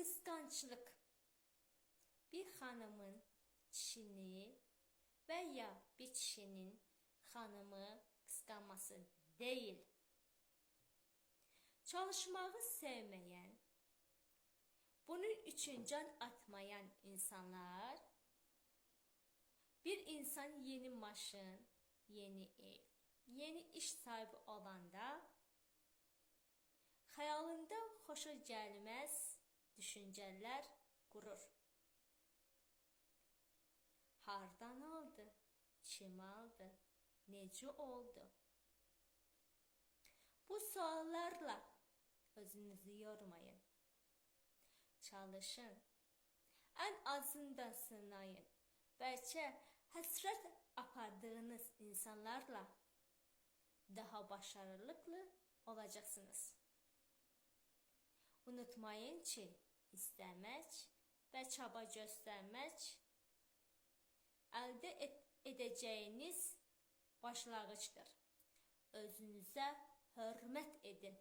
Kıskançlık. Bir hanımın kişini veya bir kişinin hanımı kıskanması değil. Çalışmağı sevmeyen, bunun için can atmayan insanlar, bir insan yeni maşın, yeni ev, yeni iş sahibi olanda hayalında xoşa gəlməz düşünceler kurur. Hardan aldı? Kim aldı? Necə oldu? Bu suallarla özünüzü yormayın. Çalışın. En azından sınayın. Belki həsrət apardığınız insanlarla daha başarılı olacaksınız. Unutmayın ki, istəmək və çaba göstərmək əldə edəcəyiniz başlanğıcdır. Özünüzə hörmət edin.